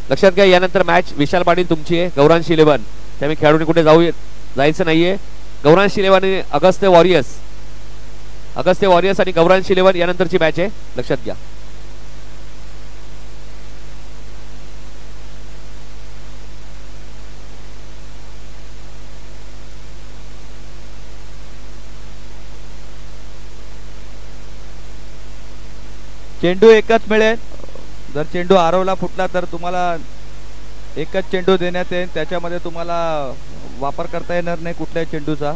लक्षात घ्या, यानंतर मॅच विशाल पाटील तुमची आहे, गौरांश 11. त्यामुळे खेळाडूंनी कुठे जायचं नाहीये. गौरांश 11 अगस्त्य वॉरियर्स आणि गौरांश 11 यानंतरची मॅच आहे, लक्षात घ्या. चेंडू एकच मिळेल. जर चेंडू आरवला फुटला तर तुम्हाला एकच चेंडू देण्यात येईल. त्याच्यामध्ये तुम्हाला वापर करता येणार नाही कुठल्याही चेंडूचा.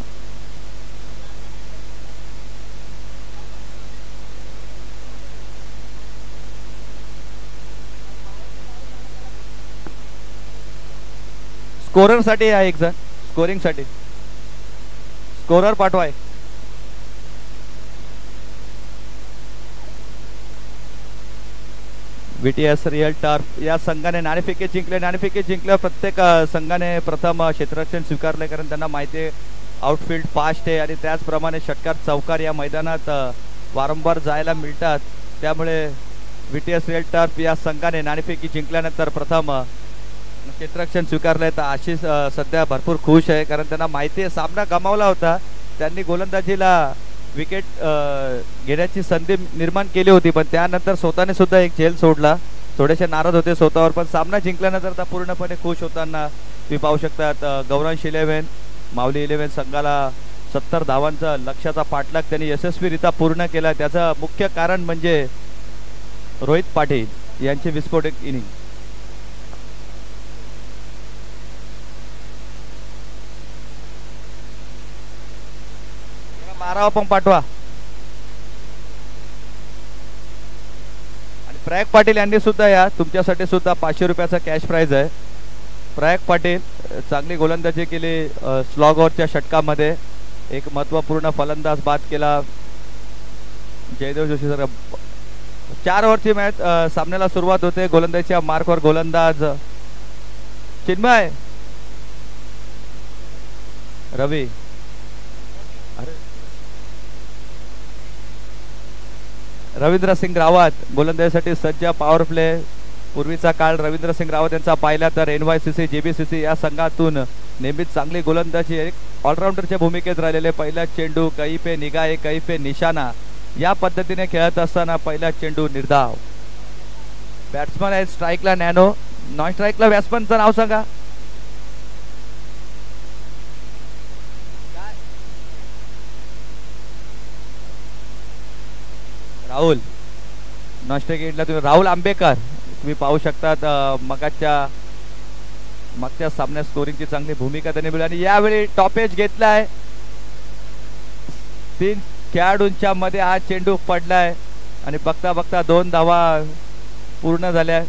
स्कोरर साठी आहे एक जण, स्कोरिंग साठी स्कोरर पाठवाय. VTS रिअल टर्फ या संघाने नाणेफेकी जिंकले. प्रत्येक संघाने प्रथम क्षेत्ररक्षण स्वीकारले, कारण त्यांना माहिती आहे आउटफील्ड फास्ट आहे आणि त्याचप्रमाणे षटकार चौकार या मैदानात वारंवार जायला मिळतात. त्यामुळे VTS रिअल टर्फ या संघाने नाणेफेकी जिंकल्यानंतर प्रथम क्षेत्ररक्षण स्वीकारले. तर आशिष सध्या भरपूर खुश आहे, कारण त्यांना माहिती आहे सामना गमावला होता. त्यांनी गोलंदाजीला विकेट घेण्याची संधी निर्माण केली होती, पण त्यानंतर स्वतःने सुद्धा एक झेल सोडला. थोडेसे नाराज होते स्वतःवर, पण सामना जिंकल्यानंतर आता पूर्णपणे खुश होताना तुम्ही पाहू शकतात. गौरांश 11 माऊली 11 संघाला 70 धावांचा लक्ष्याचा पाठलाग त्यांनी यशस्वीरित्या पूर्ण केला. त्याचं मुख्य कारण म्हणजे रोहित पाटील यांची विस्फोटक इनिंग. मारावा पण पाठवा. आणि प्रयाग पाटील यांनी सुद्धा या तुमच्यासाठी सुद्धा 500 रुपयाचा कॅश प्राइज आहे. प्रयाग पाटील चांगली गोलंदाजी केली. स्लॉग ओव्हरच्या षटकामध्ये एक महत्वपूर्ण फलंदाज बाद केला. जयदेव जोशी सर 4 ओव्हरची मॅच सामन्याला सुरुवात होते. गोलंदाजीच्या मार्कवर गोलंदाज चिन्मय रवी. रवींद्र सिंग रावत गोलंदाजीसाठी सज्ज. पॉवर प्ले पूर्वीचा काळ रवींद्र सिंग रावत यांचा पाहिला तर NYCC JBCC या संघातून नेहमीच चांगली गोलंदाजी एक ऑलराऊंडरच्या भूमिकेत राहिलेले. पहिला चेंडू कहीं पे निगाहे कहीं पे निशाणा या पद्धतीने खेळत असताना पहिला चेंडू निर्धाव. बॅट्समन आहे स्ट्राईकला नॅनो, नॉन स्ट्राईकला बॅट्समनचं नाव सांगा. राहुल नॉस्ट्रेगेटला तुम्ही राहुल आंबेकर तुम्ही पाहू शकतात. मागच्या सामन्यात स्कोरिंगची चांगली भूमिका त्यांनी मिळाली आणि यावेळी टॉपेज घेतलाय. 3 खेळाडूंच्या मध्ये हा चेंडू पडलाय आणि बघता बघता 2 धावा पूर्ण झाल्या.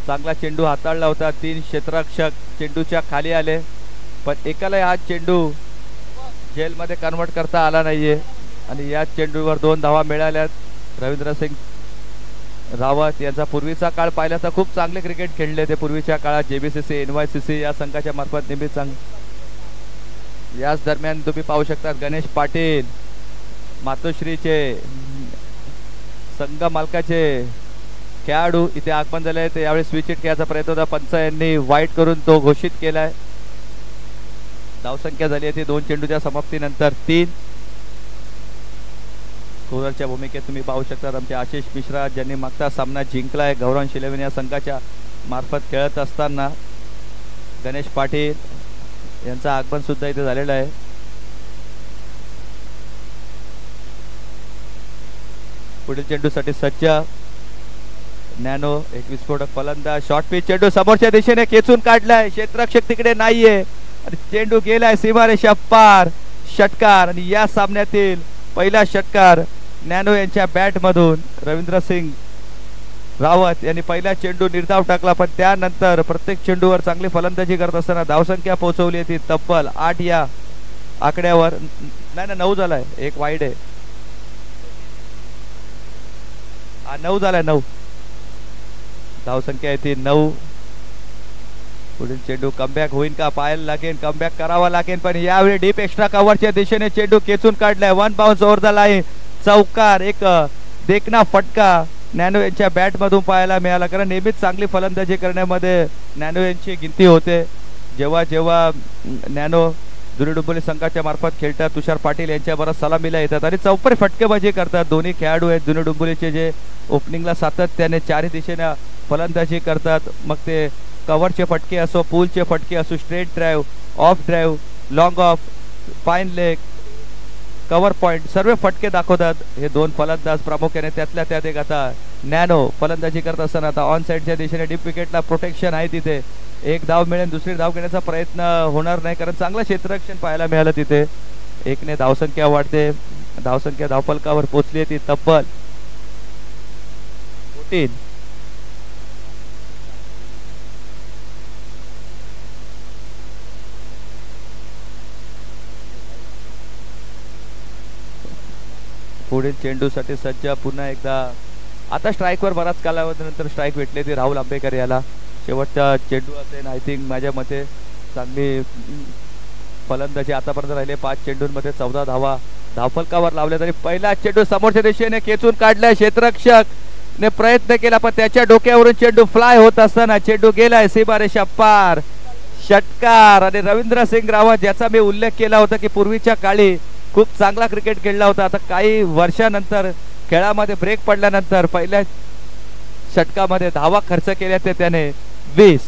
चांगला चेंडू हाताळला होता. 3 क्षेत्ररक्षक चेंडूच्या खाली आले, पण एकाला हा चेंडू जेलमध्ये कन्वर्ट करता आला नाहीये आणि या चेंडूवर 2 धावा मिळाल्यात. रवींद्र सिंग रावत यांचा पूर्वीचा काळ पाहिला तर खूप चांगले क्रिकेट खेळले ते पूर्वीच्या काळात. JBCC NYCC या संघाच्या मार्फत नेहमी याच दरम्यान तुम्ही पाहू शकता गणेश पाटील मातोश्रीचे संघ मालकाचे खेळाडू इथे आगमन झाले. ते यावेळी स्विच हिट खेळायचा प्रयत्न होता, पंच यांनी वाईट करून तो घोषित केलाय. धावसंख्या झाली आहे 2 चेंडूच्या समाप्तीनंतर 3. स्कोररच्या भूमिकेत तुम्ही पाहू शकता आमचे आशिष मिश्रा ज्यांनी मागचा सामना जिंकलाय. गौरांश 11 या संघाच्या मार्फत खेळत असताना गणेश पाटील यांचं आगमन सुद्धा इथे झालेलं आहे. पुढील चेंडूसाठी सज्ज. नॅनो एक विस्फोटक फलंदाज. शॉर्ट पिच चेंडू समोरच्या दिशेने खेचून काढलाय. क्षेत्ररक्षक तिकडे नाहीये आणि चेंडू गेलाय सीमारेषा पार. षटकार आणि या सामन्यातील पहिला षटकार नॅनो यांच्या बॅट मधून. रवींद्र सिंग रावत यांनी पहिला चेंडू निर्धाव टाकला, पण त्यानंतर प्रत्येक चेंडूवर चांगली फलंदाजी करत असताना धावसंख्या पोहोचवली ती तब्बल 8 या आकड्यावर. नाही 9 झालाय, एक वाईड आहे. 9 झालाय 9 धावसंख्या आहे ती 9. पुढील चेंडू कमबॅक होईल का पाहायला लागेल. कमबॅक करावा लागेल, पण यावेळी डीप एक्स्ट्रा कव्हरच्या दिशेने चेंडू खेचून काढलाय. 1 बाउन्स ओव्हर द लाईन. चौकार. एक देखना फटका नॅनो यांच्या बॅटमधून पाहायला मिळाला, कारण नेहमीच चांगली फलंदाजी करण्यामध्ये नॅनो यांची गिनती होते. जेव्हा जेव्हा नॅनो जुनी डोंबिवली संघाच्या मार्फत खेळतात, तुषार पाटील यांच्याबरोबर सलामीला येतात आणि चौपरी फटकेबाजी करतात. दोन्ही खेळाडू आहेत जुनी डोंबिवलीचे, जे ओपनिंगला सातत्याने चारही दिशेने फलंदाजी करतात. मग ते कव्हरचे फटके असो, पूलचे फटके असो, straight drive, of drive, long of, fine leg, cover point, सर्व फटके दाखवतात हे दोन फलंदाज प्रामुख्याने. त्यातल्या त्यात एक आता नॅनो फलंदाजी करत असताना आता ऑन साईडच्या दिशेने डीप विकेटला प्रोटेक्शन आहे. तिथे एक धाव मिळेल, दुसरी धाव घेण्याचा प्रयत्न होणार नाही, कारण चांगलं क्षेत्ररक्षण पाहायला मिळालं तिथे. एकने धावसंख्या वाढते, धावसंख्या धावफलकावर पोहोचली ती तब्बल 14. पुढील चेंडूसाठी सज्ज पुन्हा एकदा. आता स्ट्राईकवर बराच कालावधीनंतर स्ट्राईक भेटले ती राहुल आंबेकर याला. शेवटचा चेंडू असेल आय थिंक, माझ्या मते चांगली फलंदाजी आतापर्यंत राहिले. 5 चेंडूंमध्ये 14 धावा धावफलकावर लावल्या. तरी पहिला चेंडू समोरच्या दिशेने खेचून काढलाय, क्षेत्ररक्षक ने प्रयत्न केला पण त्याच्या डोक्यावरून चेंडू फ्लाय होत असताना चेंडू गेलाय सीमारेषा पार. षटकार. आणि रवींद्र सिंग रावत, ज्याचा मी उल्लेख केला होता की पूर्वीच्या काळी खूप चांगला क्रिकेट खेळला होता, आता काही वर्षानंतर खेळामध्ये ब्रेक पडल्यानंतर पहिल्या षटकामध्ये धावा खर्च केल्या ते त्याने 20.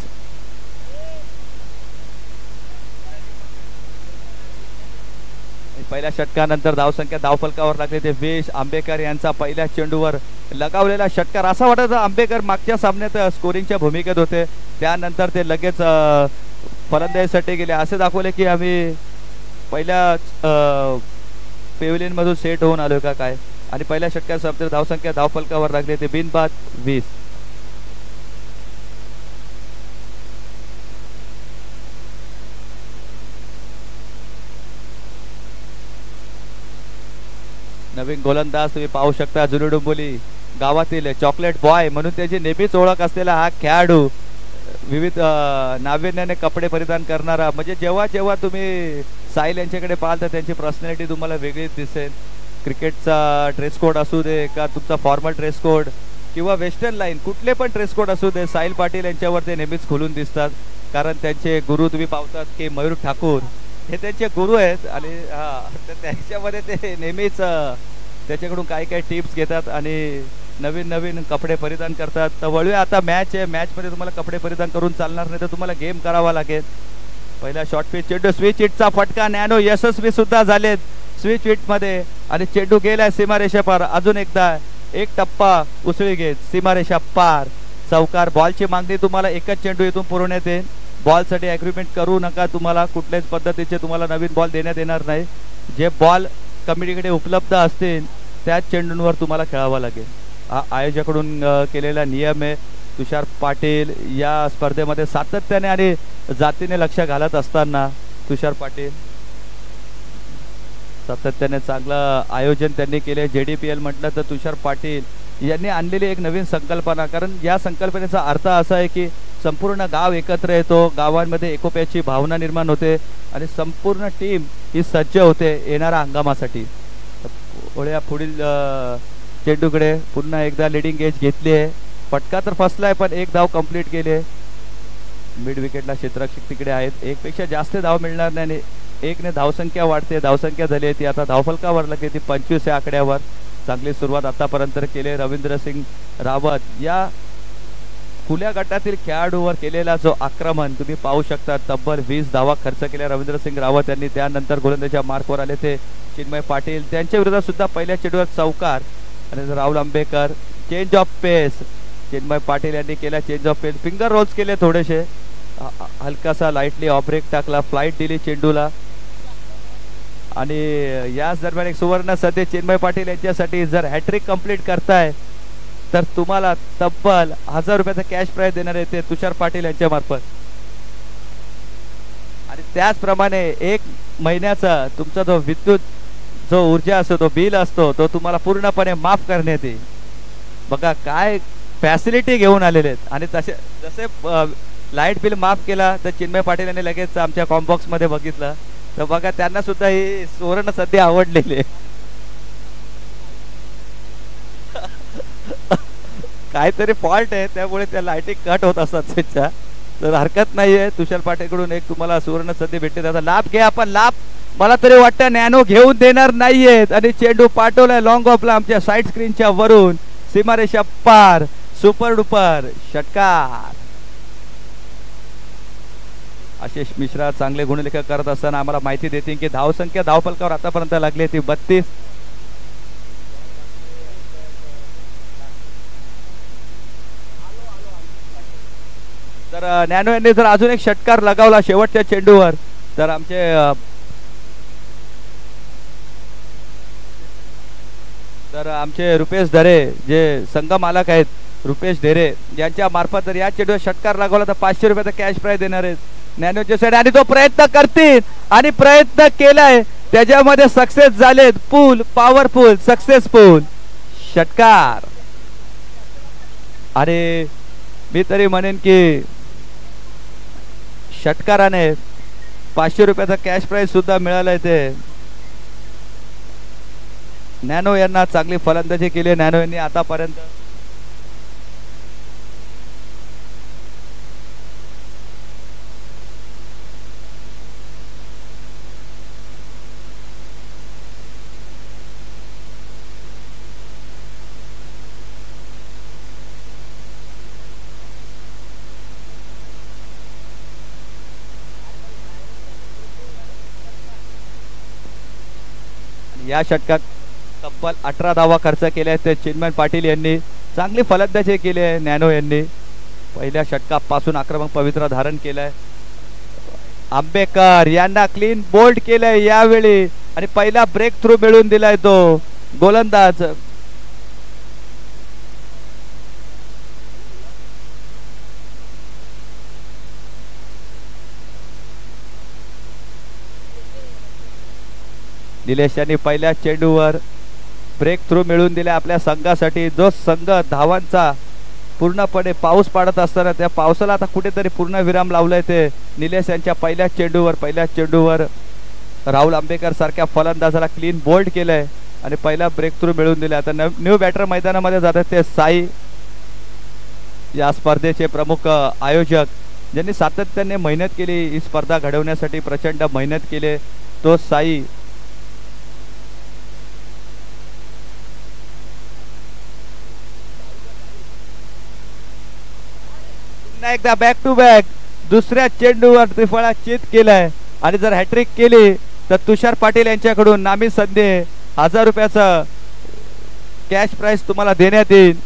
पहिल्या षटकानंतर धावसंख्या धावफलकावर लागली ते 20. आंबेकर यांचा पहिल्या चेंडूवर लगावलेला षटकार. असं वाटत आंबेकर मागच्या सामन्यात स्कोरिंगच्या भूमिकेत होते, त्यानंतर ते लगेच फलंदाजीसाठी गेले. असे दाखवले की आम्ही पहिल्या पेव्हिलियन मधून सेट होऊन आलोय का काय. आणि पहिल्या षटकात धावसंख्या धावफलकावर लागली ते बिनबाद 20. नवीन गोलंदाज तुम्ही पाहू शकता. जुनी डोंबिवली गावातील चॉकलेट बॉय म्हणून त्याची नेहमीच ओळख असलेला हा खेळाडू, विविध नाविन्याने कपडे परिधान करणारा. म्हणजे जेव्हा जेव्हा तुम्ही साहिल यांच्याकडे पाहाल तर त्यांची पर्सनॅलिटी तुम्हाला वेगळीच दिसेल. क्रिकेटचा ड्रेस कोड असू दे का तुमचा फॉर्मल ड्रेस कोड किंवा वेस्टर्न लाईन, कुठले पण ड्रेस कोड असू दे, साहिल पाटील यांच्यावर ते नेहमीच खुलून दिसतात. कारण त्यांचे गुरु तुम्ही पाहतात की मयूर ठाकूर हे त्यांचे गुरु आहेत. आणि तर त्याच्यामध्ये ते नेहमीच त्याच्याकडून काही काही टिप्स घेतात आणि नवीन नवीन कपडे परिधान करतात. तर वळूया आता मॅच आहे. मॅचमध्ये तुम्हाला कपडे परिधान करून चालणार नाही, तर तुम्हाला गेम करावा लागेल. पहिला शॉर्ट पिच चेंडू, स्विच हिटचा फटका. नॅनो यशस्वी सुद्धा झालेत स्विच हिट मध्ये आणि चेंडू गेलाय सीमारेषा पार. अजून एकदा एक टप्पा उसळी घेत सीमारेषा पार. चौकार. बॉलची मागणी तुम्हाला एकच चेंडू इथून पुरवण्यात येईल. बॉलसाठी ॲग्रीमेंट करू नका, तुम्हाला कुठल्याच पद्धतीचे तुम्हाला नवीन बॉल देण्यात येणार नाही. जे बॉल कमिटीकडे उपलब्ध असतील त्याच चेंडूंवर तुम्हाला खेळावं लागेल. हा आयोजकाकडून केलेला नियम आहे. तुषार पाटील या स्पर्धेमध्ये सातत्याने आणि जातीने लक्ष घालत असताना तुषार पाटील सातत्याने चांगलं आयोजन त्यांनी केले. JDPL म्हटलं तर तुषार पाटील यांनी आणलेली एक नवीन संकल्पना. कारण या संकल्पनेचा अर्थ असा आहे की संपूर्ण गाव एकत्र येतो, गावांमध्ये एकोप्याची भावना निर्माण होते आणि संपूर्ण टीम ही सज्ज होते येणाऱ्या हंगामासाठी. पुढील चेंडूकडे पुन्हा एकदा लिडिंग एज घेतली आहे. फटका तर फसलाय पण एक धाव कंप्लीट केली. मिड विकेटला क्षेत्ररक्षक तिकडे आहेत. एकपेक्षा जास्त धाव मिळणार नाही. एकने धावसंख्या वाढते, धावसंख्या झाली ती आता धावफलकावर लागली ती 25 या आकड्यावर. चांगली सुरुवात आतापर्यंत केली रवींद्र सिंग रावत. या खुल्या गटातील खेळाडूवर केलेला जो आक्रमण तुम्ही पाहू शकता. तब्बल 20 धावा खर्च केल्या रवींद्र सिंग रावत यांनी. त्यानंतर गोलंदाजीच्या मार्कवर आले ते चिन्मय पाटील. त्यांच्या विरोधात सुद्धा पहिल्या चेंडूवर चौकार. आणि Rahul Ambekar change of pace. Chinmay Patil यांनी केला change of pace. Finger rolls केले थोडेसे, हलकासा लाईटली ऑफ ब्रेक टाकला, फ्लाईट दिली चेंडूला. आणि याच दरम्यान एक सुवर्ण संधी चिन्मय पाटील यांच्यासाठी. जर हॅट्रिक कंप्लीट करताय तर तुम्हाला तब्बल 1000 रुपयाचा कॅश प्राइज देणार आहे ते तुषार पाटील यांच्या मार्फत. आणि त्याचप्रमाणे 1 महिन्याचा तुमचा जो विद्युत जो ऊर्जा असतो तो बिल असतो तो तुम्हाला पूर्णपणे माफ करण्यात येईल. बघा काय फॅसिलिटी घेऊन आलेले आहेत. आणि जसे लाईट बिल माफ केला तर चिन्मय पाटील यांनी लगेच आमच्या कॉम्बॉक्स मध्ये बघितलं तर बघा त्यांना सुद्धा ही सुवर्ण संधी आवडलेली. काहीतरी फॉल्ट आहे त्यामुळे त्या लाईटी कट होत असतात त्याच्या. तर हरकत नाहीये. तुषार पाटीलकडून एक तुम्हाला सुवर्ण संधी भेटते. त्याचा लाभ घ्या. आपण लाभ मला तरी वाटतं नॅनो घेऊन देणार नाहीयेत. आणि चेंडू पाठवलाय लॉंग ऑफला आमच्या साईड स्क्रीनच्या वरून सीमारेषा पार. सुपर डुपर षटकार. आशिष मिश्रा चांगले गुणलेखन करत असताना आम्हाला माहिती देतील की धावसंख्या धावफलकावर आतापर्यंत लागली ती 32. तर नॅनो यांनी जर अजून एक षटकार लगावला शेवटच्या चेंडूवर तर आमचे रुपेश धरे जे संघ मालक आहेत रुपेश धरे यांच्या मार्फत जर या चेंडूवर षटकार लागवला तर 500 रुपयाचा कॅश प्राइज देणार आहेत नॅनोच्या साईड. आणि तो प्रयत्न करतील आणि प्रयत्न केलाय त्याच्यामध्ये सक्सेस झालेत. पूल पॉवरफुल सक्सेसफुल षटकार. आणि मी तरी म्हणेन की षटकाराने 500 रुपयाचा कॅश प्राइज सुद्धा मिळालाय. ते नॅनो यांना चांगली फलंदाजी केली. नॅनो यांनी आतापर्यंत या षटकात तब्बल 18 धावा खर्च केल्या आहेत. चिन्मय पाटील यांनी चांगली फलंदाजी केली आहे. नॅनो यांनी पहिल्या षटकापासून आक्रमक पवित्रा धारण केलाय. आंबेकर यांना क्लीन बोल्ड केलंय यावेळी आणि पहिला ब्रेक थ्रू मिळवून दिलाय तो गोलंदाज. निलेश यांनी पहिल्या चेंडूवर ब्रेक थ्रू मिळवून दिले आपल्या संघासाठी. जो संघ धावांचा पूर्णपणे पाऊस पाडत असताना त्या पावसाला आता कुठेतरी पूर्ण विराम लावलाय ते निलेश यांच्या पहिल्या चेंडूवर राहुल आंबेकर सारख्या फलंदाजाला क्लीन बोल्ड केलंय आणि पहिला ब्रेक थ्रू मिळवून दिला. आता न्यू बॅटर मैदानामध्ये जातात ते साई या स्पर्धेचे प्रमुख आयोजक ज्यांनी सातत्याने मेहनत केली ही स्पर्धा घडवण्यासाठी प्रचंड मेहनत केली. तो साई एकदा बॅक टू बॅक दुसऱ्या चेंडूवर त्रिफळा चित केलाय आणि जर हॅट्रिक केली तर तुषार पाटील यांच्याकडून नामी संधी 1000 रुपयाचा कॅश प्राइज तुम्हाला देण्यात येईल.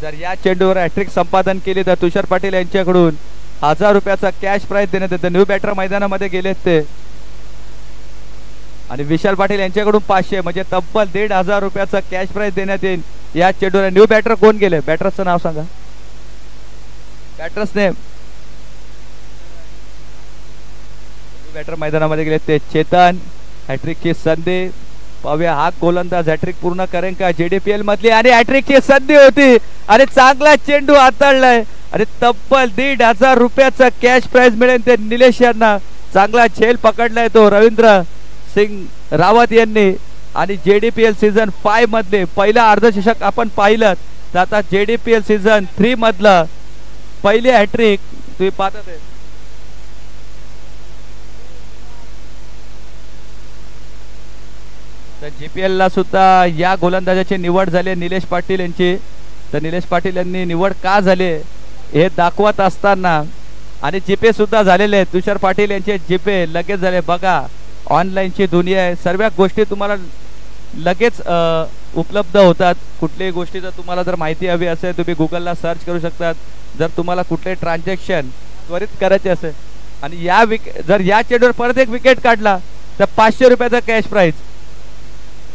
जर या चेंडूवर हॅट्रिक संपादन केली तर तुषार पाटील यांच्याकडून 1000 रुपयाचा कॅश प्राइज देण्यात येते. न्यू बॅटर मैदानामध्ये गेलेत ते आणि विशाल पाटील यांच्याकडून 500 म्हणजे तब्बल 1500 रुपयाचा कॅश प्राइज देण्यात येईल या चेंडूवर. न्यू बॅटर कोण गेले? बॅटरचं नाव सांगा. Batters name. न्यू बॅटर मैदानामध्ये गेले ते चेतन. हॅट्रिकची संधी पाहूया हा गोलंदाज हॅट्रिक पूर्ण करेन का JDPL मधली आणि हॅट्रिकची संधी होती आणि चांगला चेंडू हाताळलाय आणि तब्बल 1500 रुपयाचा कॅश प्राइज मिळेल ते निलेश यांना. चांगला झेल पकडलाय तो रवींद्र सिंग रावत यांनी आणि JDPL सीझन 5 मधले पहिला अर्धशतक आपण पाहिलं तर आता JDPL सीझन 3 मधला पहिले हॅट्रिक तुम्ही पाहता ते. तर JPL ला सुद्धा या गोलंदाजाची निवड झाली निलेश पाटील यांची. तर निलेश पाटील यांनी निवड का झाली हे दाखवत असताना आणि जीपे सुद्धा झालेले आहेत. तुषार पाटील यांचे जीपे लगेच झाले. बघा ऑनलाईनची दुनिया आहे. सर्व गोष्टी तुम्हाला लगेच उपलब्ध होतात. कुठल्याही गोष्टीचा तुम्हाला जर माहिती हवी असेल तुम्ही गुगलला सर्च करू शकतात. जर तुम्हाला कुठले ट्रान्झॅक्शन त्वरित करायचे असेल आणि जर या चेंडूवर परत एक विकेट काढला तर 500 रुपयाचा कॅश प्राइज.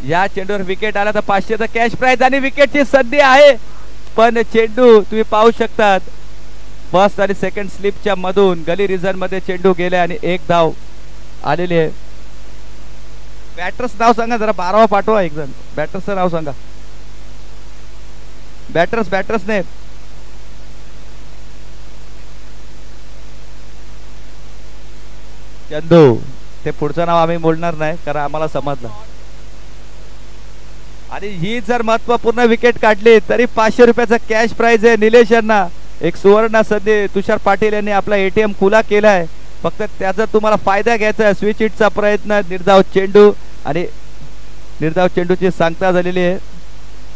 या चेंडूवर विकेट आला तर 500चा कॅश प्राइज आणि विकेटची संधी आहे. पण चेंडू तुम्ही पाहू शकतात फर्स्ट आणि सेकंड स्लिपच्या मधून गली रिझन मध्ये चेंडू गेले आणि एक धाव आलेली आहे. बॅटर्स नाव सांगा जरा, 12वा पाठवा एक जण. बॅटर्सचं नाव सांगा. बॅटर्स ने चंदू, ते पुढचं नाव आम्ही बोलणार नाही कारण आम्हाला समजलं. आणि ही जर महत्वपूर्ण विकेट काढली तरी 500 रुपयाचा कॅश प्राइज आहे निलेश यांना. एक सुवर्ण संधी तुषार पाटील यांनी आपला ATM खुला केलाय. फक्त त्याचा तुम्हाला फायदा घ्यायचा आहे. स्विच हिटचा प्रयत्न, निर्धाव चेंडू आणि निर्धाव चेंडूची सांगता झालेली आहे.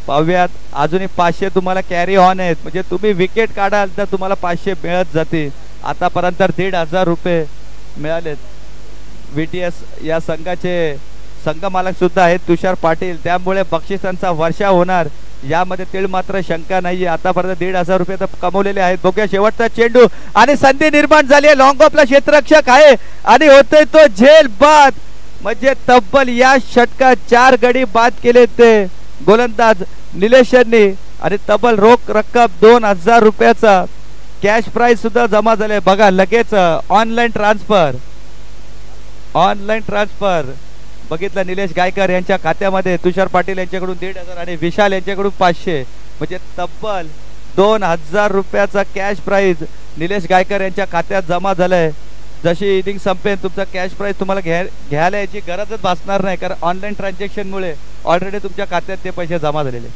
पाहूयात, अजूनही 500 तुम्हाला कॅरी ऑन आहेत. म्हणजे तुम्ही विकेट काढाल तर तुम्हाला 500 मिळत जाते. आतापर्यंत 1,500 रुपये मिळालेत. VTS या संघाचे संघ मालक सुद्धा आहेत तुषार पाटील, त्यामुळे बक्षिसांचा वर्षा होणार यामध्ये तीळ मात्र शंका नाहीये. आतापर्यंत 1,500 रुपये तर कमवलेले आहेत. बघूया शेवटचा चेंडू आणि संधी निर्माण झाली आहे. लॉंग ऑफला क्षेत्ररक्षक आहे आणि होतोय तो झेल बाद. म्हणजे तब्बल या षटकात 4 गडी बाद केले ते गोलंदाज निलेश यांनी आणि तब्बल रोख रक्कम 2,000 रुपयाचा कॅश प्राइज सुद्धा जमा झाले. बघा लगेच ऑनलाईन ट्रान्सफर बघितलं निलेश गायकर यांच्या खात्यामध्ये. तुषार पाटील यांच्याकडून 1,500 आणि विशाल यांच्याकडून 500, म्हणजे तब्बल 2,000 रुपयाचा कॅश प्राइज निलेश गायकर यांच्या खात्यात जमा झालाय. जशी इनिंग संपेन तुमचा कॅश प्राइज तुम्हाला घ्यायला याची गरजच भासणार नाही, कारण ऑनलाईन ट्रान्झॅक्शनमुळे ऑलरेडी तुमच्या खात्यात ते पैसे जमा झालेले.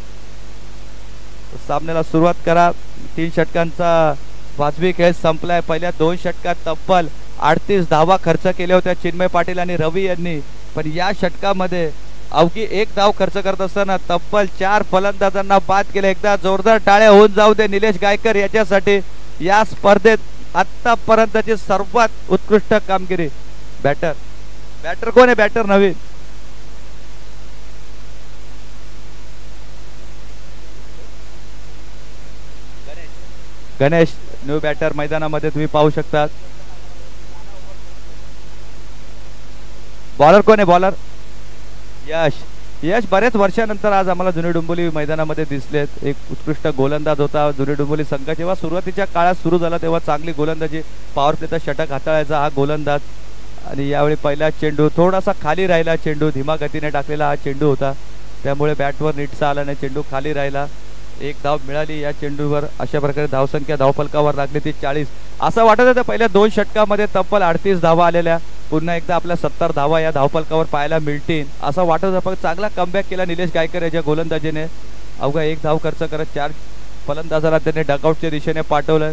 सामन्याला सुरुवात करा. 3 षटकांचा वाजवी खेळ संपलाय. पहिल्या 2 षटकात तब्बल 38 धावा खर्च केल्या होत्या चिन्मय पाटील आणि रवी यांनी. पण या षटकामध्ये अवघी 1 धाव खर्च करत असताना तब्बल 4 फलंदाजांना बाद केले. एकदा जोरदार टाळ्या होऊन जाऊ दे निलेश गायकर याच्यासाठी. या स्पर्धेत आतापर्यंतची सर्वात उत्कृष्ट कामगिरी. बॅटर कोण आहे? बॅटर नवीन गणेश न्यू बॅटर मैदानामध्ये तुम्ही पाहू शकता. बॉलर कोण आहे? बॉलर यश बरेच वर्षानंतर आज आम्हाला जुनी डोंबिवली मैदानामध्ये दिसलेत. एक उत्कृष्ट गोलंदाज होता. जुनी डोंबिवली संघ जेव्हा सुरुवातीच्या काळात सुरू झाला तेव्हा चांगली गोलंदाजी, पॉवर प्लेचा षटक हाताळायचा हा गोलंदाज. आणि यावेळी पहिला चेंडू थोडासा खाली राहिला. चेंडू धीमा गतीने टाकलेला हा चेंडू होता, त्यामुळे बॅटवर नीटसा आला नाही. चेंडू खाली राहिला. 1 धाव मिळाली या चेंडूवर. अशा प्रकारे धावसंख्या धावफलकावर लागली ती 40. असं वाटत होतं पहिल्या 2 षटकामध्ये तब्बल 38 धावा आलेल्या. पुन्हा एकदा आपल्या 70 धावा या धावफलकावर पाहायला मिळतील असं वाटत होतं. पण चांगला कमबॅक केला निलेश गायकर याच्या गोलंदाजीने. अवघा 1 धाव खर्च करत 4 फलंदाजाला त्यांनी डगआउटच्या दिशेने पाठवलं.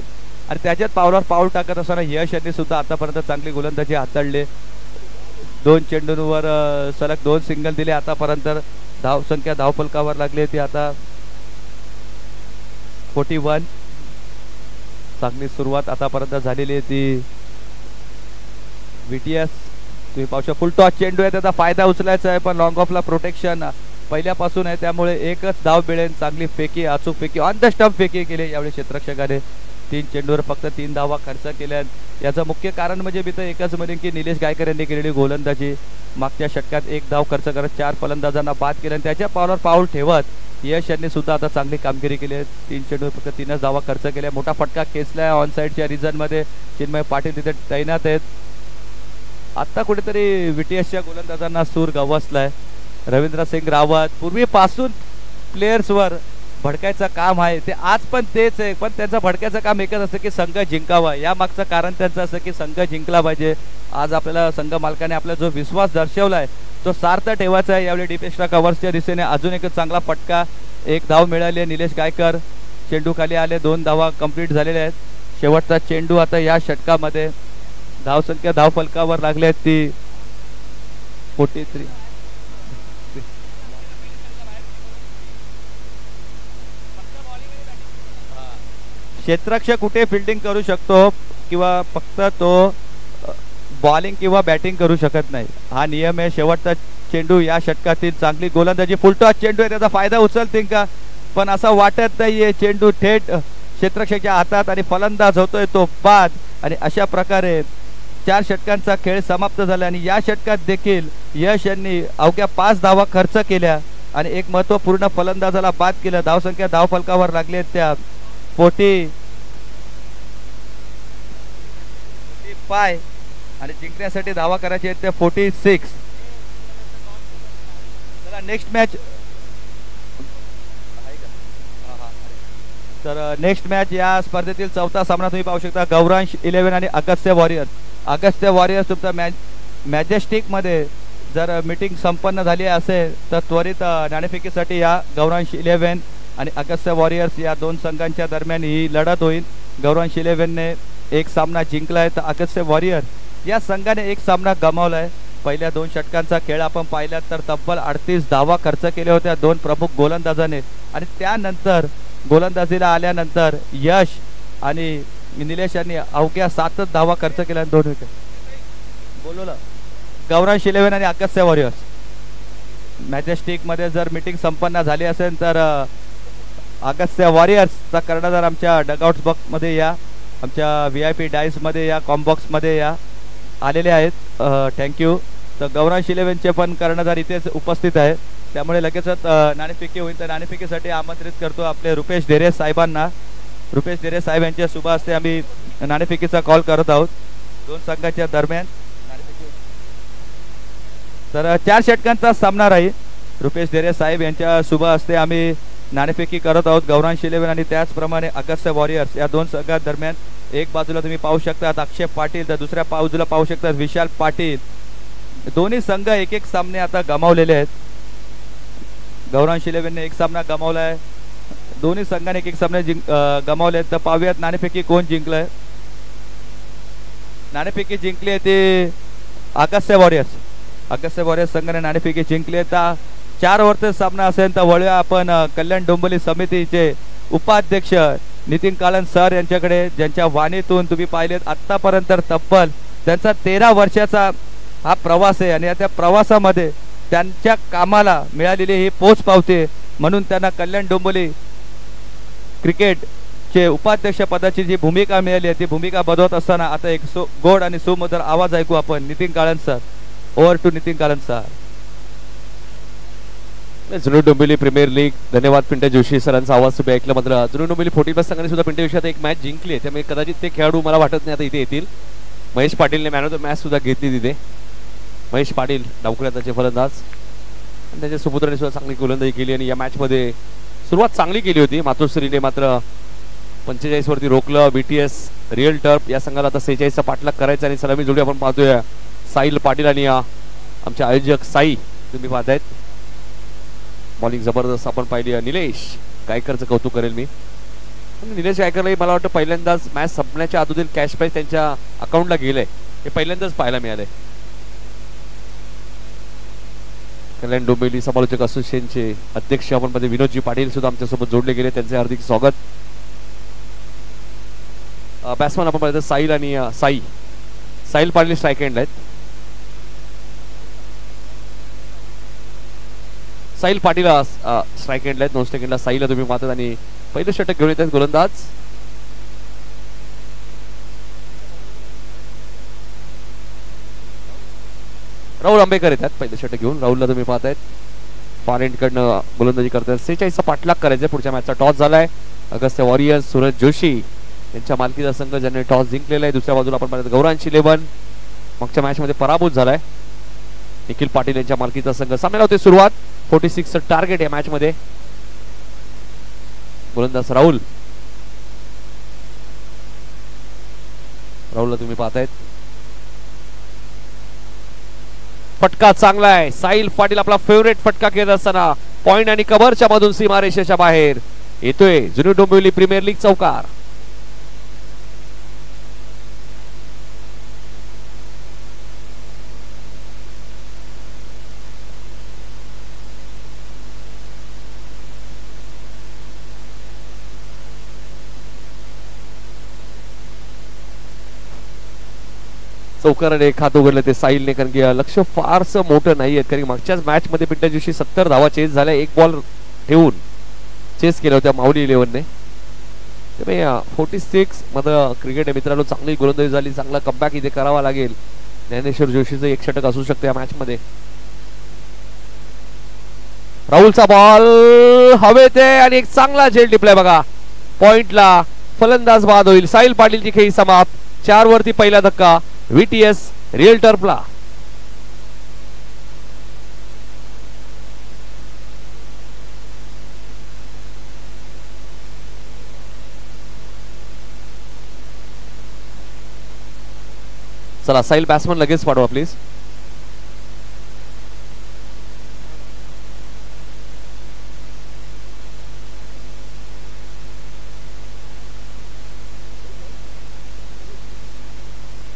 आणि त्याच्यात पावलावर पाऊल टाकत असताना यश यांनी सुद्धा आतापर्यंत चांगली गोलंदाजी हाताळली. 2 चेंडूंवर सलग 2 सिंगल दिले. आतापर्यंत धावसंख्या धावफलकावर लागली ती आता 41. चांगली सुरुवात आतापर्यंत झालेली आहे ती. VTS तुम्ही पाहू शकता फुल टॉस चेंडू आहे, त्याचा फायदा उचलायचा आहे. पण लॉंग ऑफला प्रोटेक्शन पहिल्यापासून आहे, त्यामुळे एकच धाव मिळेल. चांगली फेकी, अचूक फेकी, ऑन द स्टंप फेकी केली यावेळी क्षेत्ररक्षकाने. 3 चेंडूवर फक्त 3 धावा खर्च केल्या. याचं मुख्य कारण म्हणजे मी तर एकच म्हणेन की निलेश गायकर यांनी केलेली गोलंदाजी. मागच्या षटकात 1 धाव खर्च करत 4 फलंदाजांना बाद केलं आणि त्याच्या पावलावर पाऊल ठेवत यश यांनी सुद्धा आता चांगली कामगिरी केली आहे. 3 चेंडूवर फक्त 3च धावा खर्च केल्या. मोठा फटका खेचलाय ऑन साईडच्या रिझनमध्ये. चिन्मय पाटील तिथे तैनात आहेत. आता कुठेतरी VTSच्या गोलंदाजांना सूर गवसलाय. रवींद्र सिंग रावत पूर्वीपासून प्लेयर्सवर भडकायचं काम आहे, ते आज पण तेच आहे. पण त्यांचं भडकायचं काम एकच असतं की संघ जिंकावा. या मागचं कारण त्यांचं असं की संघ जिंकला पाहिजे. आज आपल्याला संघ मालकाने आपला जो विश्वास दर्शवलाय तो सार्थ ठेवायचा आहे. यावेळी डीप एक्स्ट्रा कव्हर्सच्या दिशेने अजून एक चांगला फटका. 1 धाव मिळाली आहे निलेश गायकर. चेंडू खाली आले. 2 धावा कंप्लीट झालेल्या आहेत. शेवटचा चेंडू आता या षटकामध्ये. धावसंख्या धावफलकावर लागली आहेत ती 43. क्षेत्ररक्षक कुठे फिल्डिंग करू शकतो किंवा फक्त तो बॉलिंग किंवा बॅटिंग करू शकत नाही, हा नियम आहे. शेवटचा चेंडू या षटकातील चांगली गोलंदाजी. फुलटॉस चेंडू आहे, त्याचा फायदा उचलतील का? पण असं वाटत नाहीये. चेंडू थेट क्षेत्ररक्षकाच्या हातात आणि फलंदाज होतोय तो बाद. आणि अशा प्रकारे 4 षटकांचा खेळ समाप्त झाला. आणि या षटकात देखील यश यांनी अवघ्या 5 धावा खर्च केल्या आणि एक महत्वपूर्ण फलंदाजाला बाद केलं. धावसंख्या धावफलकावर लागली त्या 40. 45 आणि जिंकण्यासाठी धावा करायची आहेत त्या 46. चला नेक्स्ट मॅच. तर नेक्स्ट मॅच या स्पर्धेतील चौथा सामना तुम्ही पाहू शकता. गौरांश 11 आणि अगस्त्य वॉरियर्स. अगस्त्य वॉरियर्स तुमचा मॅजेस्टिकमध्ये जर मीटिंग संपन्न झाली असेल तर त्वरित नाणेफेकीसाठी या. गौरांश 11 आणि अगस्त्य वॉरियर्स या दोन संघांच्या दरम्यान ही लढत होईल. गौरांश 11ने एक सामना जिंकला आहे तर अगस्त्य वॉरियर या संघाने एक सामना गमावला आहे. पहिल्या 2 षटकांचा खेळ आपण पाहिला तर तब्बल 38 धावा खर्च केल्या होत्या 2 प्रमुख गोलंदाजाने. आणि त्यानंतर गोलंदाजीला आल्यानंतर यश आणि निलेश यांनी अवघ्या 7 धावा खर्च केल्या 2 विकेट. बोलवलं गौरांश 11 आणि अगस्त्य वॉरियर्स मॅजेस्टिकमध्ये जर मीटिंग संपन्न झाली असेल तर अगस्त्य वॉरियर्सचा कर्णधार आमच्या डगआउट्स बॉक्समध्ये या. आमच्या VIP डाईसमध्ये या. कॉम्बॉक्समध्ये या आलेले आहेत. थँक्यू. तर गौरांश 11चे पण कर्णधार इथेच उपस्थित आहे. त्यामुळे लगेचच नाणेफेकी होईल. तर नाणेफेकीसाठी आमंत्रित करतो आपले रुपेश ढेरे साहेबांना. रुपेश ढेरे साहेब यांच्या शुभ हस्ते आम्ही नाणेफेकीचा कॉल करत आहोत 2 संघांच्या दरम्यान. तर 4 षटकांचा सामना राहील. रुपेश ढेरे साहेब यांच्या शुभ हस्ते आम्ही नाणेफेकी करत आहोत. गौरांश 11 आणि त्याचप्रमाणे अगस्त्य वॉरियर्स या 2 संघां दरम्यान. एक बाजूला तुम्ही पाहू शकता अक्षय पाटील तर दुसऱ्या बाजूला पाहू शकता विशाल पाटील. दोन्ही संघ एक सामने आता गमावलेले आहेत. गौरांश 11ने एक सामना गमावला आहे. दोन्ही संघाने एक सामने गमावले आहेत. तर पाहूयात नाणेफेकी कोण जिंकलंय. नाणेफेकी जिंकली आहे ते अगस्त्य वॉरियर्स. अगस्त्य वॉरियर्स संघाने नाणेफेकी जिंकली आहे. तर 4 ओव्हरचा सामना असेल तर वळूया आपण कल्याण डोंबिवली समितीचे उपाध्यक्ष नितीन काळन सर यांच्याकडे, ज्यांच्या वाणीतून तुम्ही पाहिलेत आतापर्यंत तब्बल त्यांचा 13 वर्षाचा हा प्रवास आहे. आणि त्या प्रवासामध्ये त्यांच्या कामाला मिळालेली ही पोच पावते म्हणून त्यांना कल्याण डोंबिवली क्रिकेटचे उपाध्यक्ष पदाची जी भूमिका मिळाली आहे ती भूमिका बजावत असताना आता एक गोड आणि सुमधुर आवाज ऐकू आपण. Nitin Kalan sir. Over to Nitin Kalan sir. जुनू डोंबिवली प्रीमियर लीग. धन्यवाद पिंट्या जोशी सरांचा आवाज तुम्ही ऐकला. मात्र जुनू डोंबिवली 40+ संघाने सुद्धा पिंट्या जोशी आता एक मॅच जिंकली आहे. त्यामुळे कदाचित ते खेळाडू मला वाटत नाही आता इथे येतील. महेश पाटीलने मॅन ऑफ द मॅच सुद्धा घेतली तिथे. महेश पाटील डावखुऱ्याचे फलंदाज आणि त्यांच्या सुपुत्राने सुद्धा चांगली गोलंदाजी केली. आणि या मॅचमध्ये सुरुवात चांगली केली होती. मातोश्रीने मात्र 45 वरती रोखलं. BTS रिअल टर्फ या संघाला आता 46चा पाठलाग करायचा. आणि सलामी जोडी आपण पाहतोय साहिल पाटील आणि आमचे आयोजक साई तुम्ही पाहतायत. बॉलिंग जबरदस्त आपण पाहिली. निलेश गायकरचं कौतुक करेल मी. निलेश गायकरलाही मला वाटतं पहिल्यांदाच मॅच संपण्याच्या अगोदर कॅश प्राइज त्यांच्या अकाउंटला गेलंय हे पहिल्यांदाच पाहायला मिळालंय. कल्याण डोंबिवली समालोचक असोसिएशनचे अध्यक्ष आपण मध्ये विनोदजी पाटील सुद्धा आमच्यासोबत जोडले गेले. त्यांचे हार्दिक स्वागत. बॅट्समन आपण पाहिलं साहिल आणि साहिल पाटील स्ट्राईक एंड आहेत. साहिल पाटील स्ट्राईक एंडला आहेत. 9 सेकंडला साहिलला तुम्ही पाहतात. आणि पहिलं षटक घेऊन येत आहेत गोलंदाज राहुल आंबेकर येतात. पहिलं षटक घेऊन राहुलला तुम्ही पाहतायत. फार एंडकडनं गोलंदाजी करतात. 46चा पाठलाग करायचा. पुढच्या मॅचचा टॉस झालाय. अगस्त्य वॉरियर्स सूरज जोशी यांच्या मालकीचा संघ ज्यांनी टॉस जिंकलेला आहे. दुसऱ्या बाजूला आपण पाहतात गौरांश 11 मागच्या मॅच मध्ये पराभूत झालाय. निखिल पाटील यांच्या मालकीचा संघ. सामन्याला होते सुरुवात. 46चं टार्गेट या मॅच मध्ये. गोलंदाज राहुलला तुम्ही पाहतायत. फटका चांगला आहे. साहिल पाटील आपला फेवरेट फटका खेळत असताना पॉइंट आणि कव्हरच्या मधून सीमारेषेच्या बाहेर येतोय. जुनू डोंबिवली प्रीमियर लीग चौकार. चौकाराने खात उघडलं ते साहिलने. कारण की लक्ष फारसं मोठं नाहीये. कारण की मागच्याच मॅच मध्ये पिंट्या दिवशी 70 धावा चेस झाल्या. एक बॉल ठेवून चेस केल्या होत्या माऊली 11ने. त्यामुळे 46 मध्ये क्रिकेट मित्रांनो चांगली गोलंदाजी झाली. चांगला कमबॅक इथे करावा लागेल. ज्ञानेश्वर जोशीचं एक षटक असू शकते या मॅच मध्ये. राहुलचा बॉल हवेत आहे आणि एक चांगला झेल टिपलाय बघा. पॉइंटला फलंदाज बाद होईल. साहिल पाटीलची खेळी समाप्त. 4 वरती पहिला धक्का VTS रिअल टर्फला. चला साहिल बॅट्समन लगेच पाठवा प्लीज.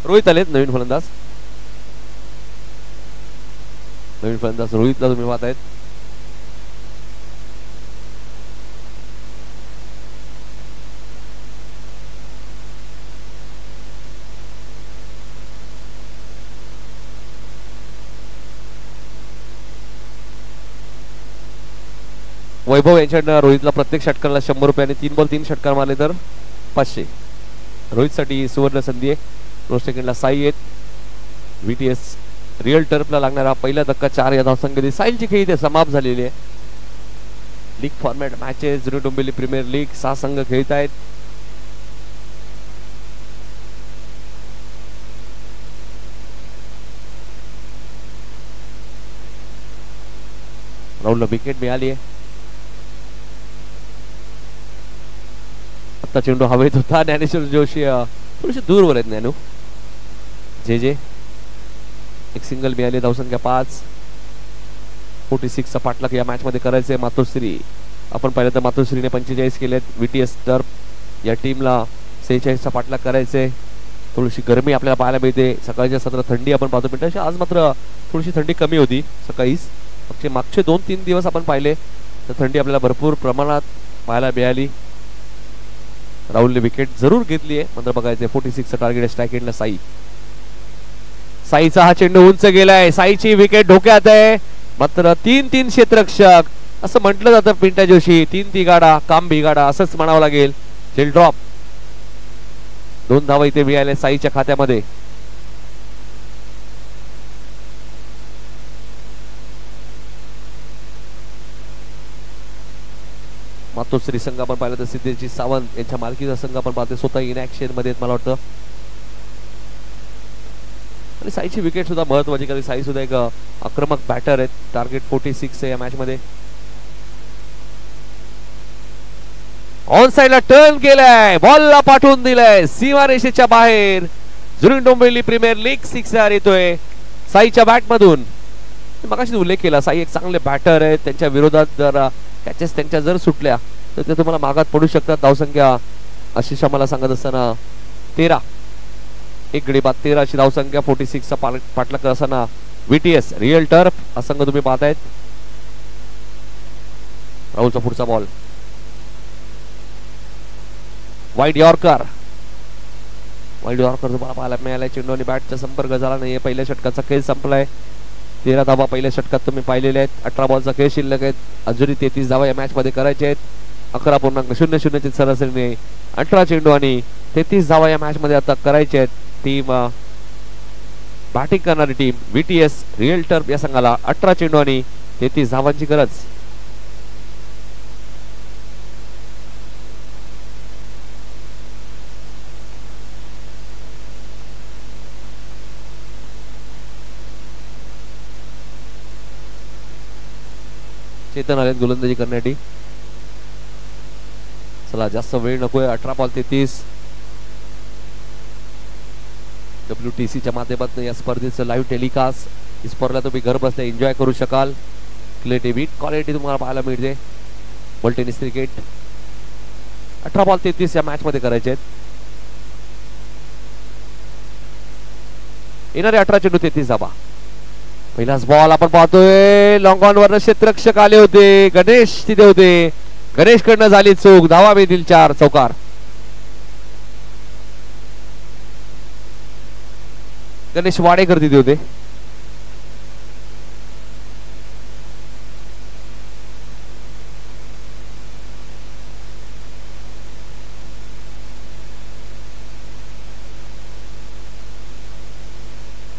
रोहित आलेत नवीन फलंदाज. रोहितला तुम्ही पाहतायत. वैभव यांच्याकडनं रोहितला प्रत्येक षटकाला 100 रुपयाने 3 बॉल 3 षटकार मारले तर 500. रोहितसाठी सुवर्ण संधी आहे. रोज सेकंडला साई आहेत. VTS रिअल टर्फला लागणारा पहिला धक्का 4 या धावसंख्येने साईलची खेळी इथे समाप्त झालेली आहे. लीग फॉर्मॅट मॅचेस जुनी डोंबिवली प्रीमियर लीग 6 संघ खेळत आहेत. राहुलला विकेट मिळाली आहे. आता चेंडू हवेत होता. ज्ञानेश्वर जोशी थोडीशी दूरवर आहेत. ज्ञानू जे एक सिंगल मिळाली. धावसंख्या 5. 46 चा पाठलाग या मॅच मध्ये करायचंय. मातोश्री आपण पाहिलं तर मातोश्रीने 45 केलेत. VTS टर्फ या टीमला 46 चा पाठलाग करायचंय. थोडीशी गरमी आपल्याला पाहायला मिळते. सकाळच्या सत्र थंडी आपण पाहतो मिनिटांची. आज मात्र थोडीशी थंडी कमी होती सकाळीच. मागचे 2-3 दिवस आपण पाहिले तर थंडी आपल्याला भरपूर प्रमाणात पाहायला मिळाली. राहुलने विकेट जरूर घेतली आहे. मात्र बघायचे 46 चा टार्गेट. स्ट्राइक एंडला साईचा हा चेंडू उंच गेलाय. साईची विकेट धोक्यात आहे. मात्र 3-3 क्षेत्ररक्षक असं म्हटलं जातं. पिंट्या जोशी 3 तिगाडा काम बिगाडा असंच म्हणावं लागेल. झेल ड्रॉप. 2 धावा इथे मिळाल्या साईच्या खात्यामध्ये. मातोश्री संघ आपण पाहिलं तर सिद्धेची सावंत यांच्या मालकीचा संघ आपण पाहतो. स्वतः इन ऍक्शन मध्ये मला वाटतं. आणि साईची विकेट सुद्धा महत्वाची कारण साई सुद्धा एक आक्रमक बॅटर आहेत. टार्गेट 46 आहे या मॅच मध्ये. ऑन साइडला टर्न केलाय. बॉलला पाठवून दिलाय सीमारेषेच्या बाहेर. जुनी डोंबिवली प्रीमियर लीग 6 येतोय साईच्या बॅट मधून. मगाशी उल्लेख केला साई एक चांगले बॅटर आहेत. त्यांच्या विरोधात जर कॅचेस त्यांच्या जर सुटल्या तर ते तुम्हाला मागात पडू शकतात. धावसंख्या आशिष आम्हाला सांगत असताना 13. एक गडी बाद 13 अशी धावसंख्या. 46 चा पाठलाग असताना VTS रिअल टर्फ हा संघ तुम्ही पाहतायत. राहुलचा पुढचा बॉल. वाईड यॉर्कर तुम्हाला पाहायला मिळालाय. चेंडू आणि बॅटचा संपर्क झाला नाहीये. पहिल्या षटकाचा खेळ संपलाय. 13 धावा पहिल्या षटकात तुम्ही पाहिलेल्या आहेत. 18 बॉलचा खेळ शिल्लक आहेत. अजूनही 33 धावा या मॅच मध्ये करायचे आहेत. 11.00 ची सरासरीने 18 चेंडू आणि 33 धावा या मॅच मध्ये आता करायचे आहेत. टीम बॅटिंग करणारी टीम VTS रिअल टर्फ या संघाला 18 चेंडू आणि 33 धावांची गरज. चेतन आलेत गोलंदाजी करण्यासाठी. चला जास्त वेळ नकोय. 18 बॉल 33. WTCच्या माध्यमातून या स्पर्धेचं लाईव्ह टेलिकास्ट स्पर्धेला तुम्ही घर बसल्या एन्जॉय करू शकाल. क्वालिटी तुम्हाला पाहायला मिळते. बॉल टेनिस क्रिकेट 18 बॉल 33 या मॅच मध्ये करायचे आहेत. येणारे 18 चेंडू 33 धावा. पहिलाच बॉल आपण पाहतोय. लॉंग ऑन वर क्षेत्ररक्षक आले होते. गणेश तिथे होते. गणेश कडनं झाली चूक. धावा मिळतील 4. चौकार. गणेश वाडेकर तिथे होते.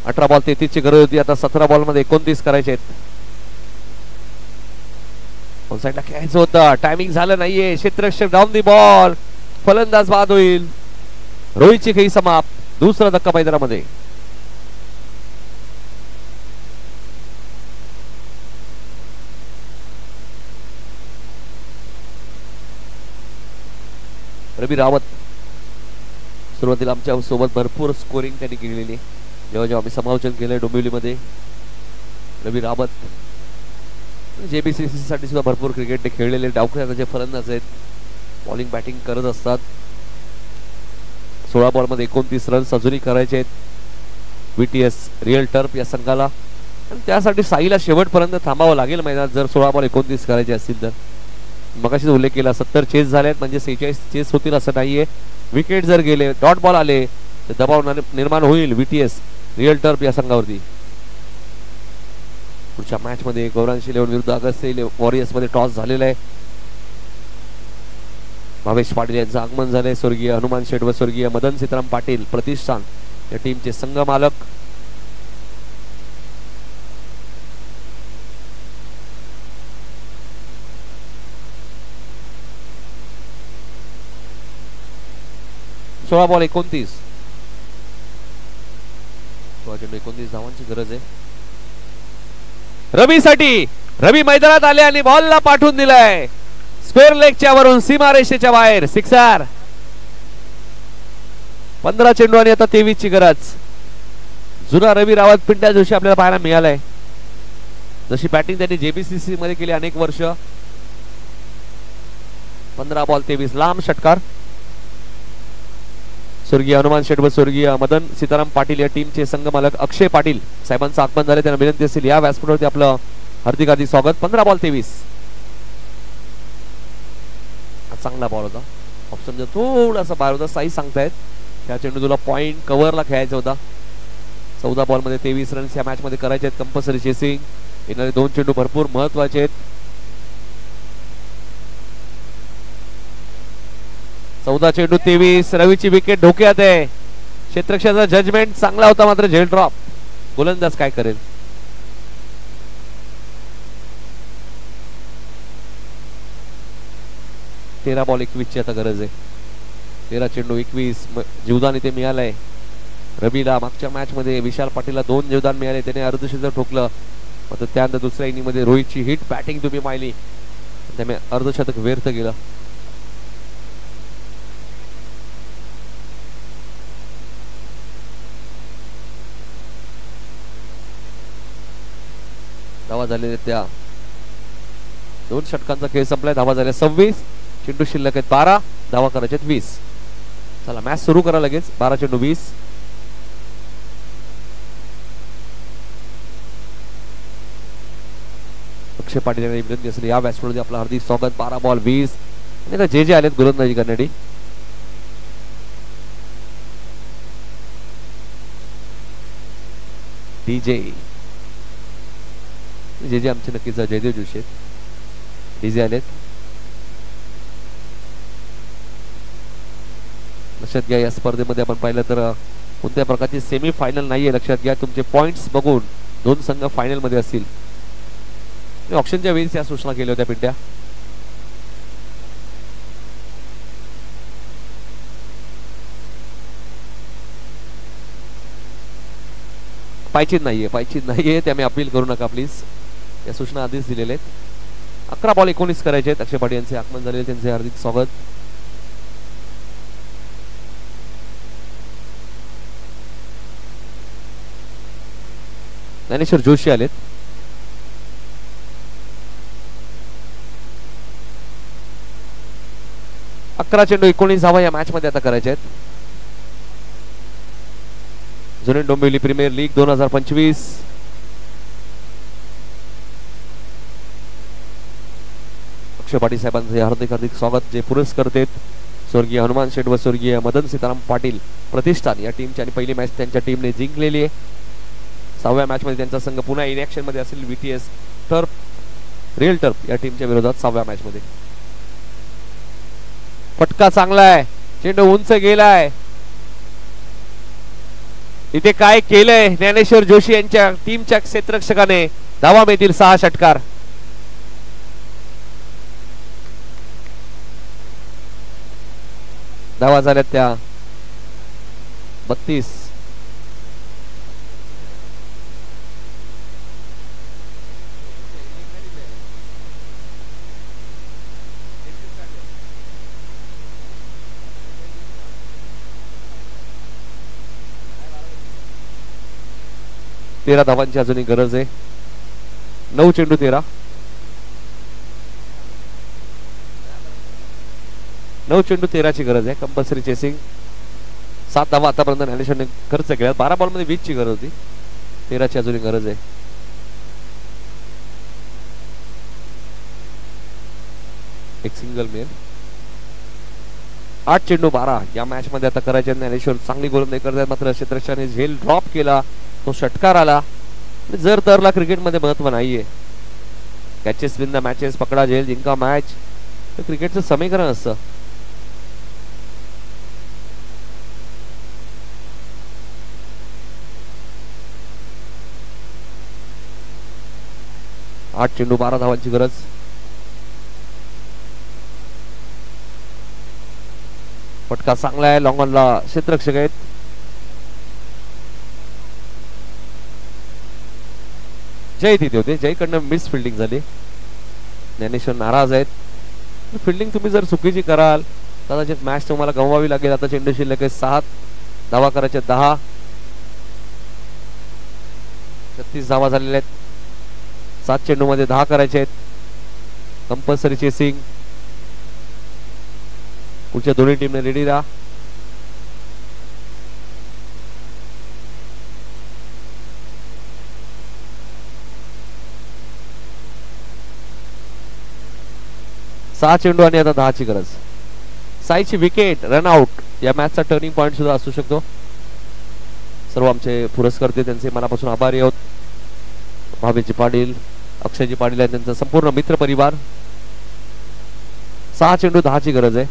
अठरा बॉल 33 ची गरज होती. आता 17 बॉल मध्ये 29 करायचे आहेत. ऑन साइडला खेळायचं होतं. टायमिंग झालं नाहीये. क्षेत्ररक्षक डाऊन दी बॉल. फलंदाज बाद होईल. रोहितची खेळी समाप्त. दुसरा धक्का मैदानामध्ये. रवी रावत सुरुवातीला आमच्या सोबत भरपूर स्कोरिंग त्यांनी केलेली. जेव्हा आम्ही समालोचन केलंय डोंबिवलीमध्ये, रवी रावत JBCC साठी सुद्धा भरपूर क्रिकेट खेळलेले डावखुऱ्याचे फलंदाज आहेत. बॉलिंग बॅटिंग करत असतात. 16 बॉलमध्ये 29 रन्स अजूनही करायचे आहेत VTS रिअल टर्फ या संघाला. आणि त्यासाठी साईला शेवटपर्यंत थांबावं लागेल मैदानात जर 16 बॉल 29 करायचे असतील तर. मगाशीच उल्लेख केला 70 चेस झालेत म्हणजे 46 चेस होतील असं नाहीये. विकेट जर गेले, डॉट बॉल आले तर दबाव निर्माण होईल VTS रिअल टर्फ या संघावरती. पुढच्या मॅच मध्ये गौरांश इलेव्हन विरुद्ध अगस्त वॉरियर्स मध्ये टॉस झालेला आहे. भावेश पाटील यांचं आगमन झालंय. स्वर्गीय हनुमान शेठ व स्वर्गीय मदन सीताराम पाटील प्रतिष्ठान या टीमचे संघ मालक. सोळा बॉल 29 धावांची गरज आहे रवीसाठी. रवी मैदानात आले आणि बॉलला पाठवून दिलाय स्क्वेअर लेगच्या वरून सीमारेषेच्या बाहेर. सिक्सर. 15 चेंडू आणि आता 23 ची गरज. जुना रवी रावत पिंट्या जोशी आपल्याला पाहायला मिळालाय. जशी बॅटिंग त्यांनी JBCC मध्ये केली अनेक वर्ष. 15 बॉल 23 लांब षटकार. स्वर्गीय हनुमान शेठ व स्वर्गीय मदन सीताराम पाटील या टीमचे संघ मालक अक्षय पाटील साहेबांचं आगमन झाले. त्यांना विनंती असेल या व्यासपीठावरती आपलं हार्दिक हार्दिक स्वागत. 15 बॉल 23. चांगला बॉल होता. ऑप्शन जर थोडासा बाहेर होता. साई सांगतायत त्या चेंडू तुला पॉइंट कव्हरला खेळायचा होता. 14 बॉल मध्ये 23 रन्स या मॅच मध्ये करायचे आहेत. Compulsory chasing. येणारे 2 चेंडू भरपूर महत्वाचे आहेत. 14 चेंडू 23. रवीची विकेट धोक्यात आहे. क्षेत्ररक्षणाचा जजमेंट चांगला होता मात्र झेल ड्रॉप. गोलंदाज काय करेल. तेरा बॉल 21 ची आता गरज आहे. 13 चेंडू 21 जीवदान इथे मिळालंय रवीला. मागच्या मॅच मध्ये विशाल पाटीलला 2 जीवदान मिळाले. त्याने अर्धशतक ठोकलं. मात्र त्यानंतर दुसऱ्या इनिंग मध्ये रोहितची हिट बॅटिंग तुम्ही पाहिली. त्यामुळे अर्धशतक व्यर्थ गेलं. धावा झालेल्या त्या 2 षटकांचा खेळ संपलाय. धावा झाल्या 26. चेंडू शिल्लक आहेत 12. धावा करायचे 20. चला मॅच सुरू करा लगेच. 12 चेंडू 20. अक्षय पाटील यांनी विनंती असेल या व्यासपीठावरती आपलं हार्दिक स्वागत. 12 बॉल 20. आणि जे आलेत गोलंदाजी करण्यासाठी. जे आमचे नक्कीच जयदेव जोशी आहेत. डीजे आलेत. लक्षात घ्या या स्पर्धेमध्ये आपण पाहिलं तर कोणत्या प्रकारची सेमी फायनल नाहीये. लक्षात घ्या तुमचे पॉइंट्स बघून 2 संघ फायनल मध्ये असतील. ऑप्शनच्या वेळीच या सूचना केल्या होत्या पिंट्या. पायचीत नाहीये त्यामुळे अपील करू नका प्लीज. या सूचना आधीच दिलेल्या आहेत. 11 बॉल 19 करायचे आहेत. अक्षय पाटील यांचे आगमन झालेले. त्यांचे हार्दिक स्वागत. ज्ञानेश्वर जोशी आलेत. अकरा चेंडू 19 धावा या मॅच मध्ये आता करायचे आहेत. जुने डोंबिवली प्रीमियर लीग 2025. अक्षय पाटील साहेबांचे हार्दिक हार्दिक स्वागत. जे पुरस्कृत आहेत स्वर्गीय हनुमान शेठ व स्वर्गीय मदन सीताराम पाटील प्रतिष्ठान या टीमची. आणि पहिली मॅच त्यांच्या टीमने जिंकलेली आहे. 6व्या मॅच मध्ये त्यांचा संघ पुन्हा इन ऍक्शन मध्ये असेल VTS टर्फ रिअल टर्फ या टीमच्या विरोधात 6व्या मॅच मध्ये. फटका चांगला आहे. चेंडू उंच गेलाय. इथे काय केलंय ज्ञानेश्वर जोशी यांच्या टीमच्या क्षेत्ररक्षकाने. धावा मिळतील 6 षटकार. धावा झाल्यात त्या 32. तेरा धावांची अजूनही गरज आहे. 9 चेंडू 13. 9 चेंडू 13 ची गरज आहे. Compulsory chasing. 7 धावा आतापर्यंत ज्ञानेश्वरने खर्च केल्या. 12 बॉल मध्ये 20 ची गरज होती. 13 ची अजूनही गरज आहे. एक सिंगल मेल. 8 चेंडू 12 या मॅच मध्ये आता करायचे. ज्ञानेश्वर चांगली गोलंदाजी करतात, मात्र क्षेत्ररक्षकाने झेल ड्रॉप केला. तो षटकार आला. जर तरला क्रिकेटमध्ये महत्व नाहीये. कॅचेस विन द मॅचेस, पकडा झेल जिंका मॅच, तर क्रिकेटचं समीकरण असतं. आठ चेंडू 12 धावांची गरज. फटका चांगला आहे. लॉंग ऑनला क्षेत्ररक्षक आहेत. जय तिथे होते. जयकडनं मिस फिल्डिंग झाली. ज्ञानेश्वर नाराज आहेत. फिल्डिंग तुम्ही जर चुकीची कराल कदाचित मॅच तुम्हाला गमवावी लागेल. आता चेंडू शिल्लक आहे 7. धावा करायचे 10. 36 धावा झालेल्या आहेत. 7 चेंडू मध्ये 10 करायचे आहेत. Compulsory chasing. पुढच्या दोन्ही टीमने रेडी राहा. सहा चेंडू आणि आता 10 ची गरज. साईची विकेट, रनआउट या मॅचचा टर्निंग पॉइंट सुद्धा असू शकतो. सर्व आमचे पुरस्कर्ते त्यांचे मनापासून आभारी आहोत. भावेजी पाटील, अक्षयजी पाटील आणि त्यांचा संपूर्ण मित्र परिवार. 6 चेंडू 10 ची गरज आहे.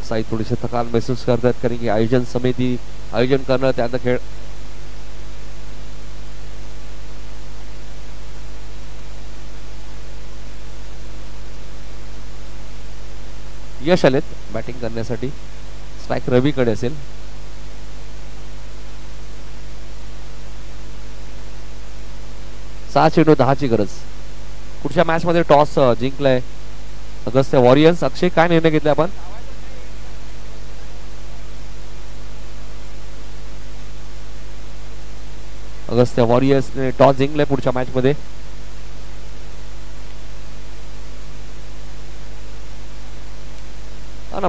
साई थोडीशी थकान महसूस करतात कारण की आयोजन समिती आयोजन करणं त्यांचा खेळ यश आलेत बॅटिंग करण्यासाठी. स्ट्राईक रवीकडे असेल. सहा चेंडू 10 ची गरज. पुढच्या मॅच मध्ये टॉस जिंकलाय अगस्त्य वॉरियर्स. अक्षय काय निर्णय घेतला आपण? अगस्त्य वॉरियर्सने टॉस जिंकलाय पुढच्या मॅच मध्ये.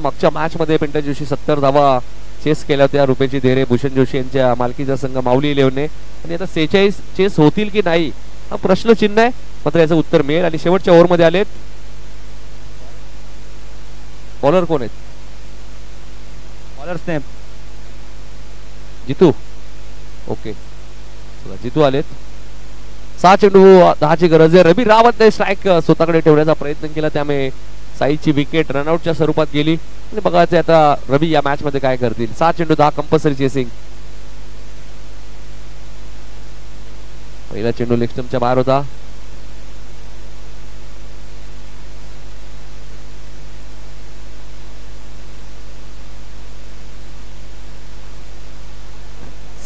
मागच्या मॅच मध्ये पिंट्या जोशी 70 धावा चेस केल्या होत्या. रुपेची धेरे, भूषण जोशी यांच्या मालकीचा संघ माऊली 11ने. आणि आता 46 चेस होतील की नाही हा प्रश्नचिन्ह आहे. मात्र याचं उत्तर मिळेल. आणि शेवटच्या ओव्हर मध्ये आलेत. बॉलर कोण आहेत? बॉलर्सने जितू. ओके, जितू आलेत. 6 चेंडू 10 ची गरज आहे. रवी रावतने स्ट्राईक स्वतःकडे ठेवण्याचा प्रयत्न केला, त्यामुळे साईची विकेट रनआउटच्या स्वरूपात गेली. आणि बघायचं आता रवी या मॅच मध्ये काय करतील. 7 चेंडू 10 कंपल्सरी चेसिंग. पहिला चेंडू लेग स्टंपच्या बाहेर होता.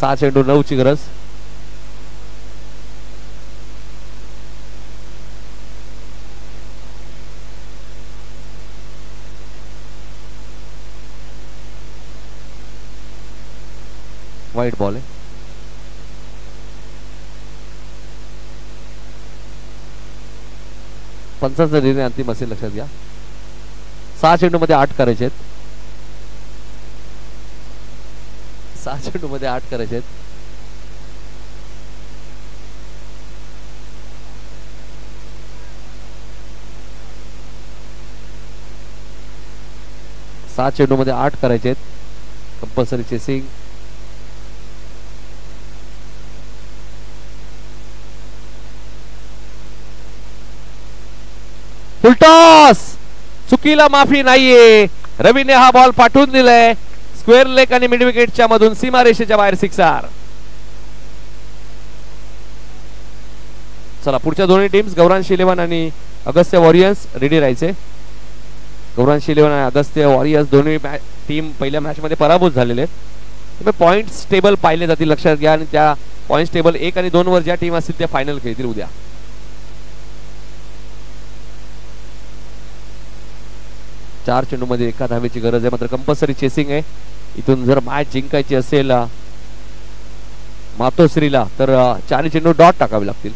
सहा चेंडू 9 ची गरज. वाईट बॉल आहे. पंचांचा निर्णय अंतिम असेल, लक्षात घ्या. 6 चेंडू मध्ये 8 करायचे आहेत. 6 चेंडू मध्ये 8 करायचे आहेत. सात चेंडू मध्ये 8 करायचे आहेत. Compulsory chasing. फुलटॉस. चुकीला माफी नाहीये. रवीने हा बॉल पाठवून दिलाय स्क्वेअर लेग आणि मिड विकेटच्या मधून सीमारेषेच्या बाहेर 6. चला पुढच्या दोन्ही टीम्स गौरांश 11 आणि अगस्त्य वॉरियर्स रेडी राहायचे. गौरांश इलेव्हन आणि अगस्त्य वॉरियर्स दोन्ही टीम पहिल्या मॅच मध्ये पराभूत झालेले आहेत. पॉइंट्स टेबल पाहिले जातील, लक्षात घ्या. आणि त्या पॉइंट्स टेबल 1 आणि 2 वर ज्या टीम असतील त्या फायनल खेळतील उद्या. चार चेंडूमध्ये एका धावेची गरज आहे, मात्र कंपल्सरी चेसिंग आहे. इथून जर मॅच जिंकायची असेल मातोश्रीला तर 4 चेंडू डॉट टाकावे लागतील.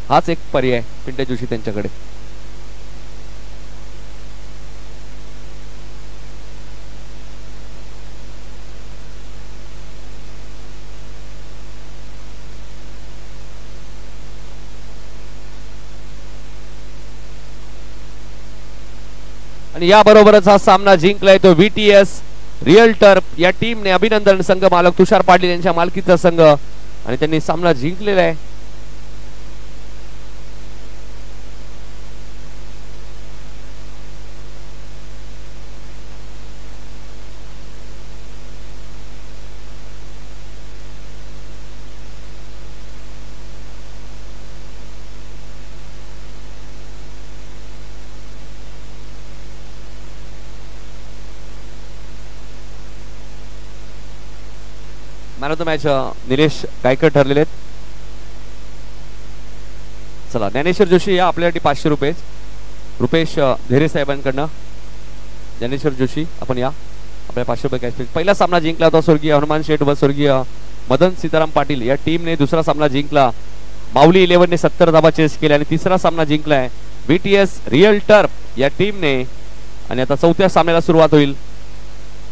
हाच एक पर्याय पिंट्या जोशी त्यांच्याकडे. आणि याबरोबरच हा सामना जिंकलाय तो VTS रिअल टर्फ या टीमने. अभिनंदन संघ मालक तुषार पाटील यांच्या मालकीचा संघ, आणि त्यांनी सामना जिंकलेला आहे. Man of the match Nilesh Gaikar ठरलेले आहेत. चला ज्ञानेश्वर जोशी या आपल्यासाठी 500 रुपये. रुपेश धेरे साहेबांकडनं ज्ञानेश्वर जोशी आपण या आपल्या 500 रुपये कॅश. पहिला सामना जिंकला होता स्वर्गीय हनुमान शेठ व स्वर्गीय मदन सीताराम पाटील या टीमने. दुसरा सामना जिंकला माऊली 11ने 70 धावा चेस केल्या. आणि तिसरा सामना जिंकलाय VTS रिअल टर्फ या टीमने. आणि आता चौथ्या सामन्याला सुरुवात होईल.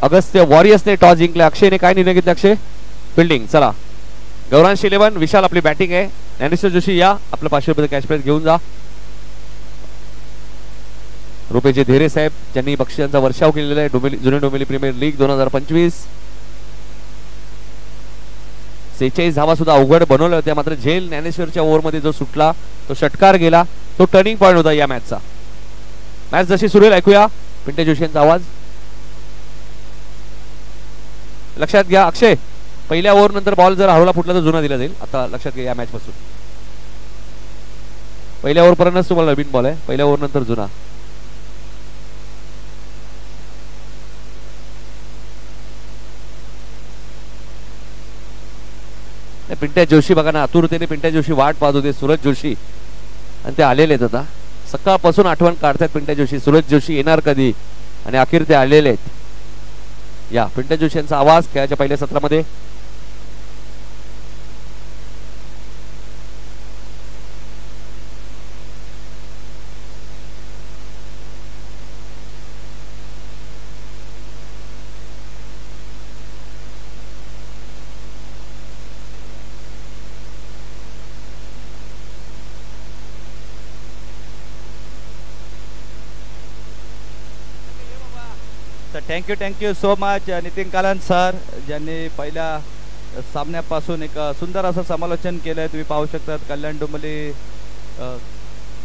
अगस्त्य वॉरियर्सने टॉस जिंकला. अक्षयने काय निर्णय घेतला? अक्षय फिल्डिंग. चला गौरांश 11 विशाल आपली बॅटिंग आहे. ज्ञानेश्वर जोशी या आपलं 500 रुपये कॅश प्राइज घेऊन जा. रुपेश धेरे साहेब ज्यांनी बक्षिसांचा वर्षाव केलेला आहे. जुने डोंबिवली प्रीमियर लीग 2025. 46 धावा सुद्धा अवघड बनवल्या होत्या, मात्र झेल ज्ञानेश्वरच्या ओव्हरमध्ये जो सुटला तो षटकार गेला, तो टर्निंग पॉइंट होता या मॅचचा. मॅच जशी सुरू ऐकूया पिंट्या जोशी यांचा आवाज. लक्षात घ्या अक्षय, पहिल्या ओव्हर नंतर बॉल जर हरवला फुटला तर जुना दिला जाईल. आता लक्षात घ्या या मॅच पासून पहिल्या ओव्हर पर्यंत तुम्हाला नवीन बॉल आहे, पहिल्या ओव्हर नंतर जुना. पिंट्या जोशी बघा ना, आतुरतेने पिंट्या जोशी वाट पाहत होते, सूरज जोशी, आणि ते आलेले आहेत. आता सकाळपासून आठवण काढतात पिंट्या जोशी, सूरज जोशी येणार कधी, आणि अखेर ते आलेले आहेत. या पिंट्या जोशी यांचा आवाज खेळाच्या पहिल्या सत्रामध्ये. Thank you so much Nitin Kalan sir, ज्यांनी पहिल्या सामन्यापासून एक सुंदर असं समालोचन केलं आहे. तुम्ही पाहू शकता कल्याण डोंबिवली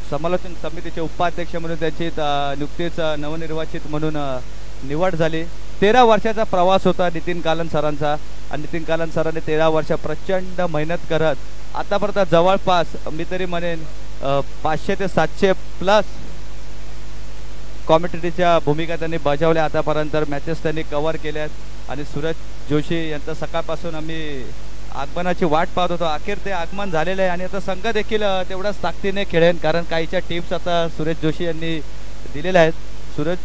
समालोचन समितीचे उपाध्यक्ष म्हणून त्यांची नुकतीच नवनिर्वाचित म्हणून निवड झाली. 13 वर्षाचा प्रवास होता नितीन कालन सरांचा, आणि नितीन कालन सरांनी 13 वर्ष प्रचंड मेहनत करत आतापर्यंत जवळपास मी तरी म्हणेन 500 ते 700 प्लस कॉमेंटेटरीच्या भूमिका त्यांनी बजावल्या. आतापर्यंत मॅचेस त्यांनी कव्हर केल्यात, आणि सूरज जोशी यांचं सकाळपासून आम्ही आगमनाची वाट पाहत होतो. अखेर ते आगमन झालेलं आहे, आणि आता संघ देखील तेवढ्याच ताकदीने खेळेन, कारण काहीच्या टिप्स आता सूरज जोशी यांनी दिलेल्या आहेत. सूरज